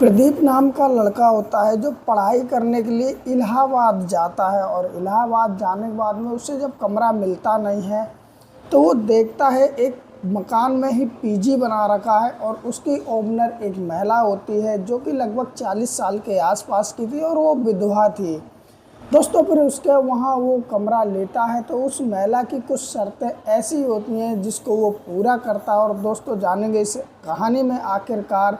प्रदीप नाम का लड़का होता है जो पढ़ाई करने के लिए इलाहाबाद जाता है और इलाहाबाद जाने के बाद में उसे जब कमरा मिलता नहीं है तो वो देखता है एक मकान में ही पीजी बना रखा है और उसकी ओनर एक महिला होती है जो कि लगभग 40 साल के आसपास की थी और वो विधवा थी। दोस्तों फिर उसके वहाँ वो कमरा लेता है तो उस महिला की कुछ शर्तें ऐसी होती हैं जिसको वो पूरा करता है और दोस्तों जानेंगे इस कहानी में आखिरकार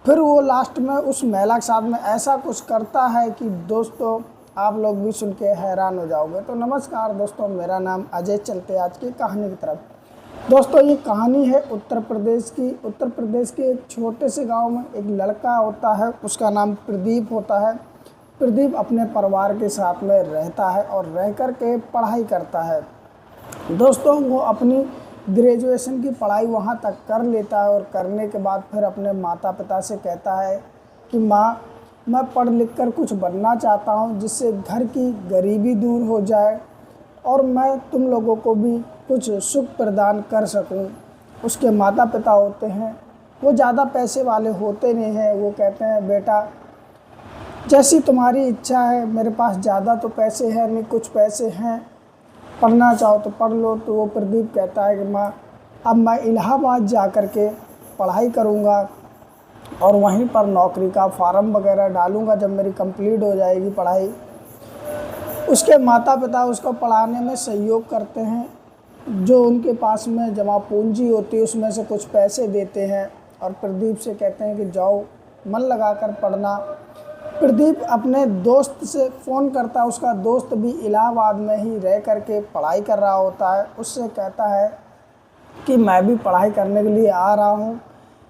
फिर वो लास्ट में उस महिला के साथ में ऐसा कुछ करता है कि दोस्तों आप लोग भी सुन के हैरान हो जाओगे। तो नमस्कार दोस्तों, मेरा नाम अजय। चलते आज की कहानी की तरफ। दोस्तों ये कहानी है उत्तर प्रदेश की। उत्तर प्रदेश के एक छोटे से गांव में एक लड़का होता है, उसका नाम प्रदीप होता है। प्रदीप अपने परिवार के साथ में रहता है और रह कर के पढ़ाई करता है। दोस्तों वो अपनी ग्रेजुएशन की पढ़ाई वहाँ तक कर लेता है और करने के बाद फिर अपने माता पिता से कहता है कि माँ, मैं पढ़ लिख कर कुछ बनना चाहता हूँ जिससे घर की गरीबी दूर हो जाए और मैं तुम लोगों को भी कुछ सुख प्रदान कर सकूँ। उसके माता पिता होते हैं, वो ज़्यादा पैसे वाले होते नहीं हैं। वो कहते हैं बेटा जैसी तुम्हारी इच्छा है, मेरे पास ज़्यादा तो पैसे हैं नहीं, कुछ पैसे हैं, पढ़ना चाहो तो पढ़ लो। तो वो प्रदीप कहता है कि माँ अब मैं इलाहाबाद जा कर के पढ़ाई करूँगा और वहीं पर नौकरी का फार्म वगैरह डालूँगा जब मेरी कंप्लीट हो जाएगी पढ़ाई। उसके माता पिता उसको पढ़ाने में सहयोग करते हैं, जो उनके पास में जमा पूंजी होती है उसमें से कुछ पैसे देते हैं और प्रदीप से कहते हैं कि जाओ मन लगा कर पढ़ना। प्रदीप अपने दोस्त से फ़ोन करता है, उसका दोस्त भी इलाहाबाद में ही रह कर के पढ़ाई कर रहा होता है। उससे कहता है कि मैं भी पढ़ाई करने के लिए आ रहा हूँ,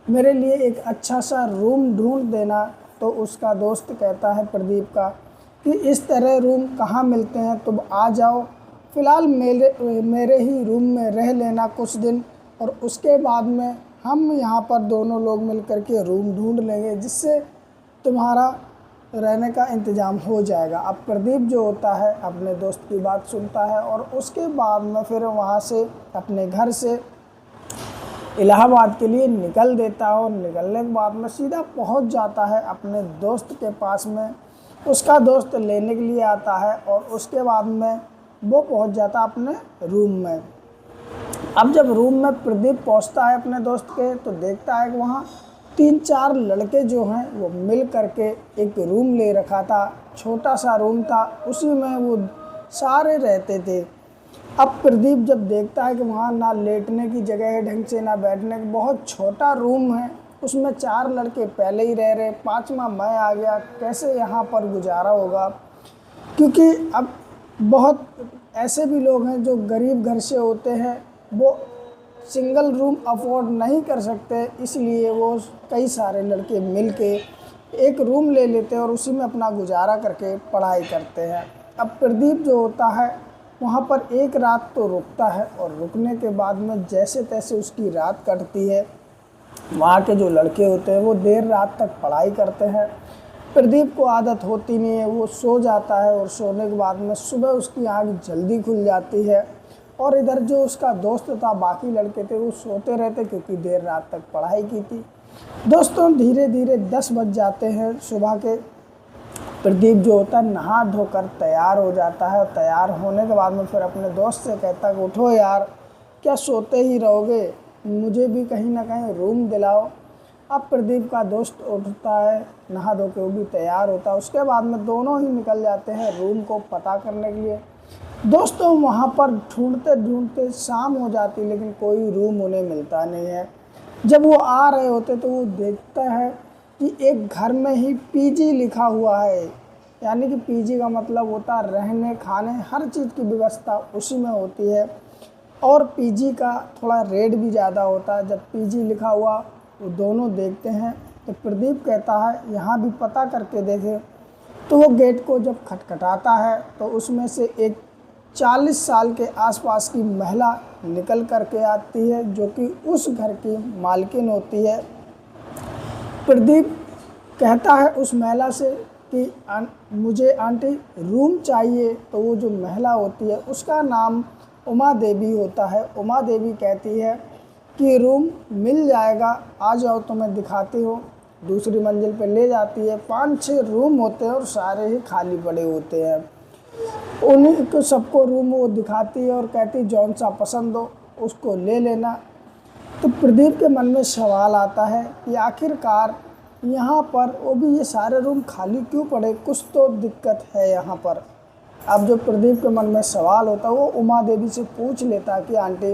मेरे लिए एक अच्छा सा रूम ढूंढ देना। तो उसका दोस्त कहता है प्रदीप का कि इस तरह रूम कहाँ मिलते हैं, तुम आ जाओ, फ़िलहाल मेरे ही रूम में रह लेना कुछ दिन और उसके बाद में हम यहाँ पर दोनों लोग मिल कर के रूम ढूंढ लेंगे जिससे तुम्हारा रहने का इंतज़ाम हो जाएगा। अब प्रदीप जो होता है अपने दोस्त की बात सुनता है और उसके बाद में फिर वहाँ से अपने घर से इलाहाबाद के लिए निकल देता है और निकलने के बाद में सीधा पहुँच जाता है अपने दोस्त के पास में। उसका दोस्त लेने के लिए आता है और उसके बाद में वो पहुँच जाता है अपने रूम में। अब जब रूम में प्रदीप पहुँचता है अपने दोस्त के तो देखता है कि वहाँ 3-4 लड़के जो हैं वो मिल करके एक रूम ले रखा था। छोटा सा रूम था, उसी में वो सारे रहते थे। अब प्रदीप जब देखता है कि वहाँ ना लेटने की जगह है ढंग से, ना बैठने की, बहुत छोटा रूम है, उसमें 4 लड़के पहले ही रह रहे, 5वां मैं आ गया, कैसे यहाँ पर गुजारा होगा। क्योंकि अब बहुत ऐसे भी लोग हैं जो गरीब घर से होते हैं, वो सिंगल रूम अफोर्ड नहीं कर सकते, इसलिए वो कई सारे लड़के मिलके एक रूम ले लेते हैं और उसी में अपना गुजारा करके पढ़ाई करते हैं। अब प्रदीप जो होता है वहाँ पर एक रात तो रुकता है और रुकने के बाद में जैसे तैसे उसकी रात कटती है। वहाँ के जो लड़के होते हैं वो देर रात तक पढ़ाई करते हैं। प्रदीप को आदत होती नहीं है, वो सो जाता है और सोने के बाद में सुबह उसकी आँख जल्दी खुल जाती है और इधर जो उसका दोस्त था, बाकी लड़के थे, वो सोते रहते क्योंकि देर रात तक पढ़ाई की थी। दोस्तों धीरे धीरे 10 बज जाते हैं सुबह के। प्रदीप जो होता है नहा धोकर तैयार हो जाता है। तैयार होने के बाद में फिर अपने दोस्त से कहता है कि उठो यार, क्या सोते ही रहोगे, मुझे भी कहीं ना कहीं रूम दिलाओ। अब प्रदीप का दोस्त उठता है, नहा धो के वो भी तैयार होता है। उसके बाद में दोनों ही निकल जाते हैं रूम को पता करने के लिए। दोस्तों वहाँ पर ढूंढते ढूंढते शाम हो जाती लेकिन कोई रूम उन्हें मिलता नहीं है। जब वो आ रहे होते तो वो देखता है कि एक घर में ही पीजी लिखा हुआ है, यानी कि पीजी का मतलब होता है रहने खाने हर चीज़ की व्यवस्था उसी में होती है और पीजी का थोड़ा रेट भी ज़्यादा होता है। जब पीजी लिखा हुआ वो दोनों देखते हैं तो प्रदीप कहता है यहाँ भी पता करके देखे। तो वो गेट को जब खटखटाता है तो उसमें से एक 40 साल के आसपास की महिला निकल करके आती है जो कि उस घर की मालकिन होती है। प्रदीप कहता है उस महिला से कि मुझे आंटी रूम चाहिए। तो वो जो महिला होती है उसका नाम उमा देवी होता है। उमा देवी कहती है कि रूम मिल जाएगा, आ जाओ तो मैं दिखाती हूँ। दूसरी मंजिल पे ले जाती है। 5-6 रूम होते हैं और सारे ही खाली पड़े होते हैं। उन्हीं को सबको रूम वो दिखाती है और कहती जौन सा पसंद हो उसको ले लेना। तो प्रदीप के मन में सवाल आता है कि आखिरकार यहाँ पर वो भी ये सारे रूम खाली क्यों पड़े, कुछ तो दिक्कत है यहाँ पर। अब जो प्रदीप के मन में सवाल होता है वो उमा देवी से पूछ लेता है कि आंटी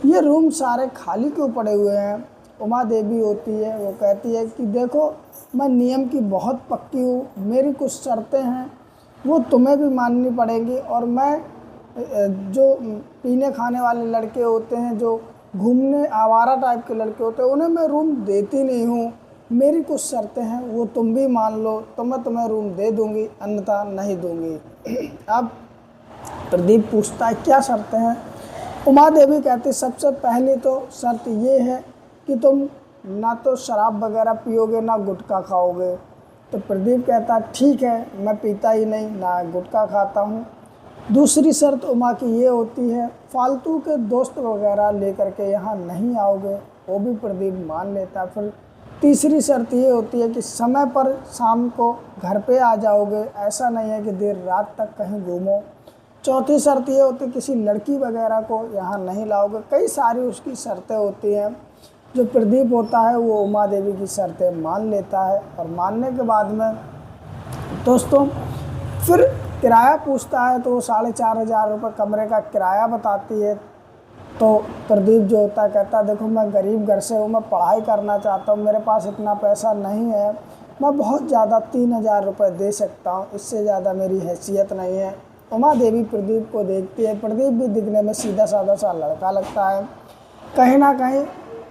ये रूम सारे खाली क्यों पड़े हुए हैं। उमा देवी होती है, वो कहती है कि देखो मैं नियम की बहुत पक्की हूँ, मेरी कुछ शर्तें हैं वो तुम्हें भी माननी पड़ेंगी, और मैं जो पीने खाने वाले लड़के होते हैं, जो घूमने आवारा टाइप के लड़के होते हैं, उन्हें मैं रूम देती नहीं हूँ। मेरी कुछ शर्तें हैं वो तुम भी मान लो तो मैं तुम्हें रूम दे दूँगी, अन्यथा नहीं दूँगी। अब प्रदीप पूछता है क्या शर्तें हैं। उमा देवी कहती सबसे पहली तो शर्त ये है कि तुम ना तो शराब वगैरह पियोगे ना गुटखा खाओगे। तो प्रदीप कहता ठीक है, मैं पीता ही नहीं ना गुटखा खाता हूँ। दूसरी शर्त उमा की ये होती है फालतू के दोस्त वगैरह लेकर के यहाँ नहीं आओगे, वो भी प्रदीप मान लेता। फिर तीसरी शर्त ये होती है कि समय पर शाम को घर पे आ जाओगे, ऐसा नहीं है कि देर रात तक कहीं घूमो। चौथी शर्त ये होती है किसी लड़की वगैरह को यहाँ नहीं लाओगे। कई सारी उसकी शर्तें होती हैं। जो प्रदीप होता है वो उमा देवी की शर्तें मान लेता है, और मानने के बाद में दोस्तों फिर किराया पूछता है तो वो 4,500 रुपये कमरे का किराया बताती है। तो प्रदीप जो होता है कहता है देखो मैं गरीब घर से हूँ, मैं पढ़ाई करना चाहता हूँ, मेरे पास इतना पैसा नहीं है, मैं बहुत ज़्यादा 3,000 रुपये दे सकता हूँ, इससे ज़्यादा मेरी हैसियत नहीं है। उमा देवी प्रदीप को देखती है। प्रदीप भी दिखने में सीधा साधा सा लड़का लगता है। कहीं ना कहीं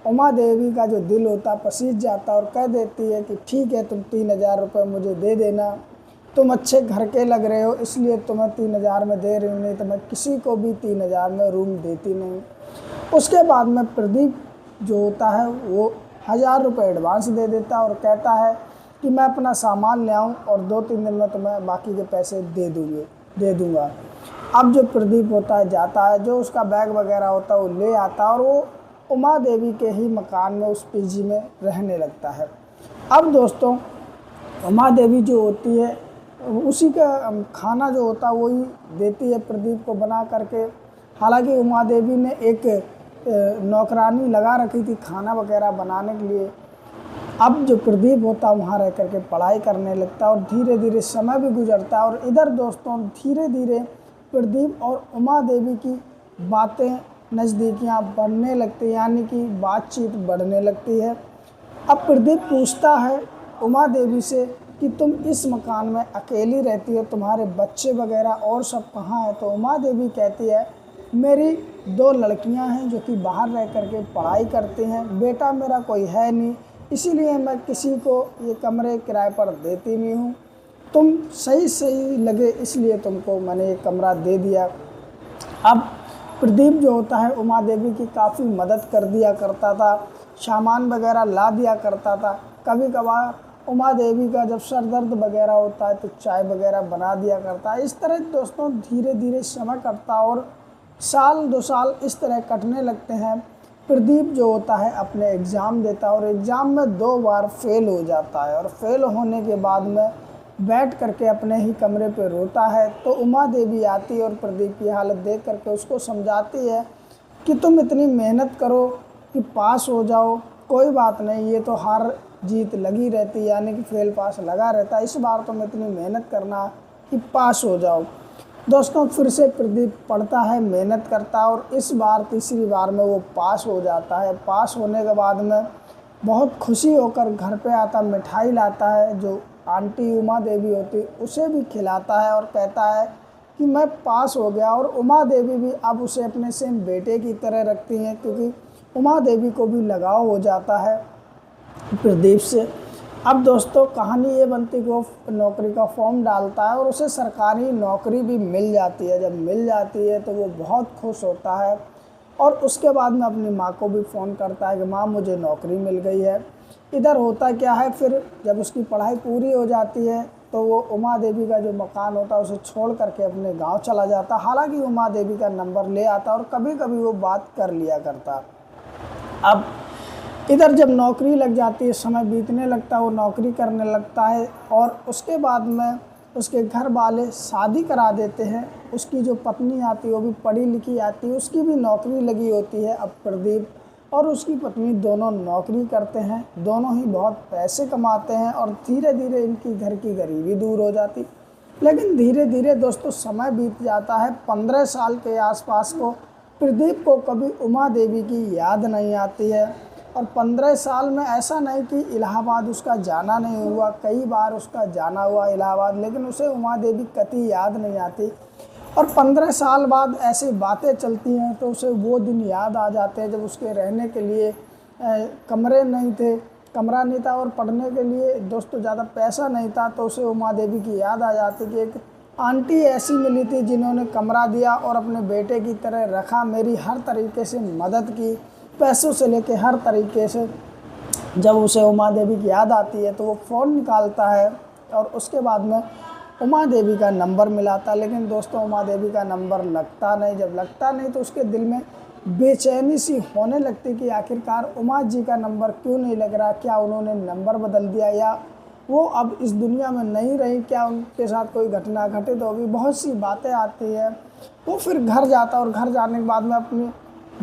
उमा देवी का जो दिल होता पसीज जाता है और कह देती है कि ठीक है तुम 3,000 रुपये मुझे दे देना, तुम अच्छे घर के लग रहे हो इसलिए तुम्हें 3,000 में दे रही हूँ, नहीं तो मैं किसी को भी 3,000 में रूम देती नहीं। उसके बाद में प्रदीप जो होता है वो 1,000 रुपये एडवांस दे देता है और कहता है कि मैं अपना सामान ले आऊँ और 2-3 दिन में तुम्हें बाकी के पैसे दे दूँगा। अब जो प्रदीप होता है जाता है, जो उसका बैग वगैरह होता है वो ले आता है और वो उमा देवी के ही मकान में उस पीजी में रहने लगता है। अब दोस्तों उमा देवी जो होती है उसी का खाना जो होता है वही देती है प्रदीप को बना करके। हालांकि उमा देवी ने एक नौकरानी लगा रखी थी खाना वगैरह बनाने के लिए। अब जो प्रदीप होता है वहाँ रह करके पढ़ाई करने लगता है और धीरे धीरे समय भी गुजरता है। और इधर दोस्तों धीरे धीरे प्रदीप और उमा देवी की बातें नज़दीकियाँ बढ़ने लगती हैं, यानी कि बातचीत बढ़ने लगती है। अब प्रदीप पूछता है उमा देवी से कि तुम इस मकान में अकेली रहती हो, तुम्हारे बच्चे वगैरह और सब कहाँ हैं। तो उमा देवी कहती है मेरी 2 लड़कियां हैं जो कि बाहर रह करके पढ़ाई करती हैं, बेटा मेरा कोई है नहीं, इसीलिए मैं किसी को ये कमरे किराए पर देती नहीं हूँ, तुम सही लगे इसलिए तुमको मैंने ये कमरा दे दिया। अब प्रदीप जो होता है उमा देवी की काफ़ी मदद कर दिया करता था, सामान वगैरह ला दिया करता था। कभी कभार उमा देवी का जब सर दर्द वगैरह होता है तो चाय वगैरह बना दिया करता है। इस तरह दोस्तों धीरे धीरे समय कटता और साल 2 साल इस तरह कटने लगते हैं। प्रदीप जो होता है अपने एग्ज़ाम देता है और एग्ज़ाम में 2 बार फेल हो जाता है और फेल होने के बाद में बैठ करके अपने ही कमरे पे रोता है। तो उमा देवी आती है और प्रदीप की हालत देख करके उसको समझाती है कि तुम इतनी मेहनत करो कि पास हो जाओ, कोई बात नहीं, ये तो हार जीत लगी रहती है, यानी कि फेल पास लगा रहता है, इस बार तुम इतनी मेहनत करना कि पास हो जाओ। दोस्तों फिर से प्रदीप पढ़ता है, मेहनत करता है और इस बार तीसरी बार में वो पास हो जाता है। पास होने के बाद में बहुत खुशी होकर घर पे आता, मिठाई लाता है, जो आंटी उमा देवी होती उसे भी खिलाता है और कहता है कि मैं पास हो गया। और उमा देवी भी अब उसे अपने सेम बेटे की तरह रखती हैं, क्योंकि उमा देवी को भी लगाव हो जाता है प्रदीप से। अब दोस्तों कहानी ये बनती कि वो नौकरी का फॉर्म डालता है और उसे सरकारी नौकरी भी मिल जाती है। जब मिल जाती है तो वो बहुत खुश होता है और उसके बाद में अपनी माँ को भी फ़ोन करता है कि माँ मुझे नौकरी मिल गई है। इधर होता क्या है, फिर जब उसकी पढ़ाई पूरी हो जाती है तो वो उमा देवी का जो मकान होता है उसे छोड़ करके अपने गांव चला जाता। हालांकि उमा देवी का नंबर ले आता और कभी कभी वो बात कर लिया करता। अब इधर जब नौकरी लग जाती है, समय बीतने लगता है, वो नौकरी करने लगता है और उसके बाद में उसके घर वाले शादी करा देते हैं। उसकी जो पत्नी आती है वो भी पढ़ी लिखी आती है, उसकी भी नौकरी लगी होती है। अब प्रदीप और उसकी पत्नी दोनों नौकरी करते हैं, दोनों ही बहुत पैसे कमाते हैं और धीरे धीरे इनकी घर की गरीबी दूर हो जाती। लेकिन धीरे धीरे दोस्तों समय बीत जाता है। 15 साल के आसपास को प्रदीप को कभी उमा देवी की याद नहीं आती है और 15 साल में ऐसा नहीं कि इलाहाबाद उसका जाना नहीं हुआ, कई बार उसका जाना हुआ इलाहाबाद, लेकिन उसे उमा देवी कभी याद नहीं आती। और 15 साल बाद ऐसी बातें चलती हैं तो उसे वो दिन याद आ जाते हैं जब उसके रहने के लिए कमरा नहीं था और पढ़ने के लिए दोस्तों ज़्यादा पैसा नहीं था। तो उसे उमा देवी की याद आ जाती कि एक आंटी ऐसी मिली थी जिन्होंने कमरा दिया और अपने बेटे की तरह रखा, मेरी हर तरीके से मदद की, पैसों से लेके हर तरीके से। जब उसे उमा देवी की याद आती है तो वो फ़ोन निकालता है और उसके बाद में उमा देवी का नंबर मिलाता। लेकिन दोस्तों उमा देवी का नंबर लगता नहीं। जब लगता नहीं तो उसके दिल में बेचैनी सी होने लगती कि आखिरकार उमा जी का नंबर क्यों नहीं लग रहा, क्या उन्होंने नंबर बदल दिया या वो अब इस दुनिया में नहीं रही, क्या उनके साथ कोई घटना घटित होगी। बहुत सी बातें आती है। वो फिर घर जाता और घर जाने के बाद में अपनी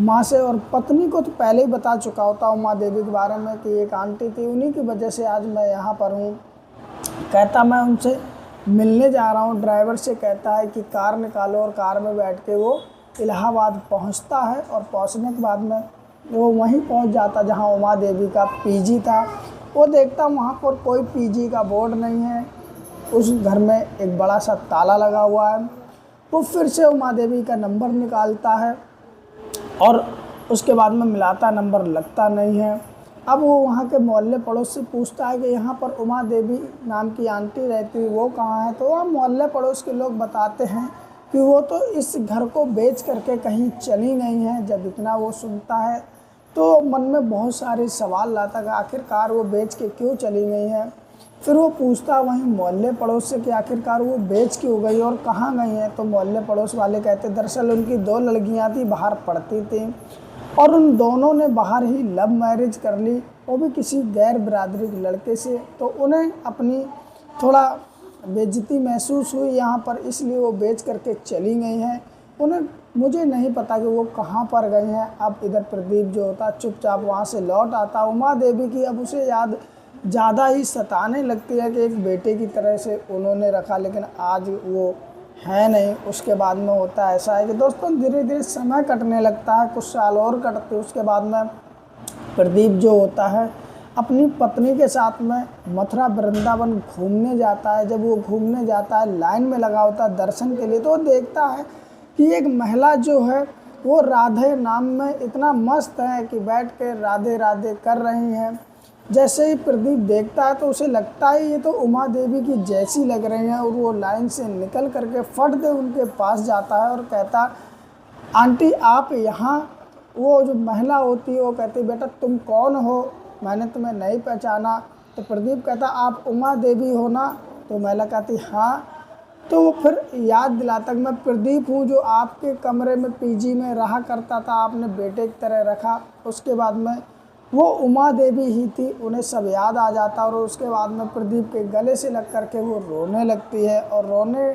माँ से और पत्नी को तो पहले ही बता चुका होता उमा देवी के बारे में कि एक आंटी थी, उन्हीं की वजह से आज मैं यहाँ पर हूँ। कहता मैं उनसे मिलने जा रहा हूँ। ड्राइवर से कहता है कि कार निकालो और कार में बैठ के वो इलाहाबाद पहुँचता है और पहुँचने के बाद में वो वहीं पहुँच जाता जहाँ उमा देवी का पीजी था। वो देखता वहाँ पर कोई पीजी का बोर्ड नहीं है, उस घर में एक बड़ा सा ताला लगा हुआ है। वो फिर से उमा देवी का नंबर निकालता है और उसके बाद में मिलाता, नंबर लगता नहीं है। अब वो वहाँ के मोहल्ले पड़ोस से पूछता है कि यहाँ पर उमा देवी नाम की आंटी रहती, वो कहाँ है। तो वह मोहल्ले पड़ोस के लोग बताते हैं कि वो तो इस घर को बेच करके कहीं चली गई हैं। जब इतना वो सुनता है तो मन में बहुत सारे सवाल लाता कि आखिरकार वो बेच के क्यों चली गई हैं। फिर वो पूछता वहीं मोहल्ले पड़ोस से कि आखिरकार वो बेच क्यों गई और कहाँ गई हैं। तो मोहल्ले पड़ोस वाले कहते दरअसल उनकी 2 लड़कियाँ थी, बाहर पढ़ती थी और उन दोनों ने बाहर ही लव मैरिज कर ली, वो भी किसी गैर बिरादरी के लड़के से। तो उन्हें अपनी थोड़ा बेइज्जती महसूस हुई यहाँ पर, इसलिए वो बेच करके चली गई हैं। उन्हें मुझे नहीं पता कि वो कहाँ पर गई हैं। अब इधर प्रदीप जो होता चुपचाप वहाँ से लौट आता। उमा देवी की अब उसे याद ज़्यादा ही सताने लगती है कि एक बेटे की तरह से उन्होंने रखा, लेकिन आज वो है नहीं। उसके बाद में होता ऐसा है कि दोस्तों धीरे धीरे समय कटने लगता है, कुछ साल और कटते। उसके बाद में प्रदीप जो होता है अपनी पत्नी के साथ में मथुरा वृंदावन घूमने जाता है। जब वो घूमने जाता है, लाइन में लगा होता है दर्शन के लिए, तो वो देखता है कि एक महिला जो है वो राधे नाम में इतना मस्त है कि बैठ के राधे राधे कर रही हैं। जैसे ही प्रदीप देखता है तो उसे लगता है ये तो उमा देवी की जैसी लग रही हैं और वो लाइन से निकल करके फट दे उनके पास जाता है और कहता आंटी आप यहाँ। वो जो महिला होती है वो कहती बेटा तुम कौन हो, मैंने तुम्हें नहीं पहचाना। तो प्रदीप कहता आप उमा देवी हो ना। तो महिला कहती हाँ। तो वो फिर याद दिलाता कि मैं प्रदीप हूँ जो आपके कमरे में पीजी में रहा करता था, आपने बेटे की तरह रखा। उसके बाद में वो उमा देवी ही थी, उन्हें सब याद आ जाता और उसके बाद में प्रदीप के गले से लग करके वो रोने लगती है और रोने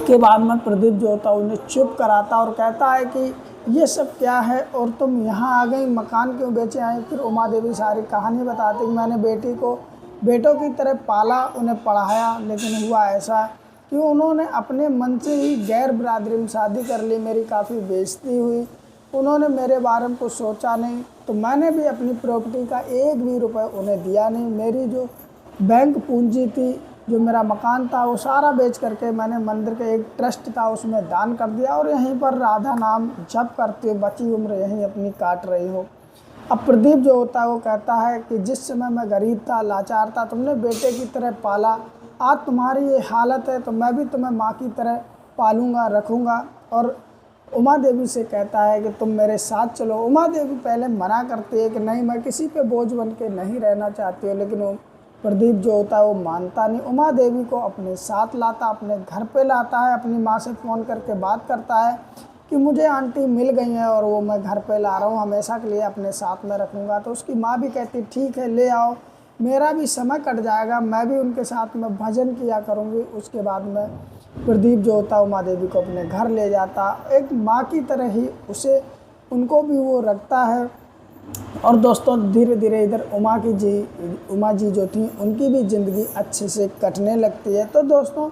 के बाद में प्रदीप जो होता है उन्हें चुप कराता और कहता है कि ये सब क्या है और तुम यहाँ आ गई, मकान क्यों बेचे आए। फिर उमा देवी सारी कहानी बताती कि मैंने बेटी को बेटों की तरह पाला, उन्हें पढ़ाया, लेकिन हुआ ऐसा कि उन्होंने अपने मन से ही गैर बिरादरी में शादी कर ली। मेरी काफ़ी बेइज्जती हुई, उन्होंने मेरे बारे में कुछ सोचा नहीं। तो मैंने भी अपनी प्रॉपर्टी का 1 भी रुपये उन्हें दिया नहीं। मेरी जो बैंक पूंजी थी, जो मेरा मकान था, वो सारा बेच करके मैंने मंदिर के एक ट्रस्ट था उसमें दान कर दिया और यहीं पर राधा नाम जप करते हुए बची उम्र यहीं अपनी काट रही हो। अब प्रदीप जो होता है वो कहता है कि जिस समय मैं गरीब था, लाचार था, तुमने बेटे की तरह पाला, आज तुम्हारी ये हालत है तो मैं भी तुम्हें माँ की तरह पालूँगा, रखूँगा। और उमा देवी से कहता है कि तुम मेरे साथ चलो। उमा देवी पहले मना करती है कि नहीं, मैं किसी पे बोझ बन के नहीं रहना चाहती हूँ, लेकिन वो प्रदीप जो होता है वो मानता नहीं। उमा देवी को अपने साथ लाता, अपने घर पे लाता है, अपनी माँ से फ़ोन करके बात करता है कि मुझे आंटी मिल गई हैं और वो मैं घर पे ला रहा हूँ, हमेशा के लिए अपने साथ में रखूँगा। तो उसकी माँ भी कहती ठीक है ले आओ, मेरा भी समय कट जाएगा, मैं भी उनके साथ में भजन किया करूँगी। उसके बाद में प्रदीप जो होता उमा देवी को अपने घर ले जाता, एक माँ की तरह ही उसे उनको भी वो रखता है। और दोस्तों धीरे धीरे इधर उमा जी जो थी उनकी भी ज़िंदगी अच्छे से कटने लगती है। तो दोस्तों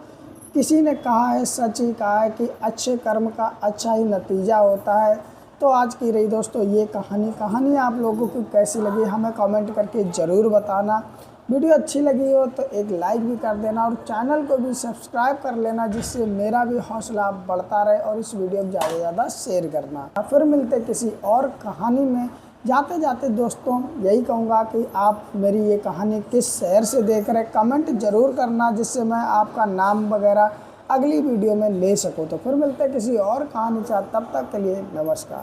किसी ने कहा है, सच ही कहा है कि अच्छे कर्म का अच्छा ही नतीजा होता है। तो आज की रही दोस्तों ये कहानी आप लोगों को कैसी लगी हमें कमेंट करके ज़रूर बताना। वीडियो अच्छी लगी हो तो एक लाइक भी कर देना और चैनल को भी सब्सक्राइब कर लेना, जिससे मेरा भी हौसला बढ़ता रहे। और इस वीडियो को ज़्यादा से ज़्यादा शेयर करना। फिर मिलते किसी और कहानी में। जाते जाते दोस्तों यही कहूँगा कि आप मेरी ये कहानी किस शहर से देख रहे कमेंट ज़रूर करना, जिससे मैं आपका नाम वगैरह अगली वीडियो में ले सकूँ। तो फिर मिलते किसी और कहानी के साथ, तब तक के लिए नमस्कार।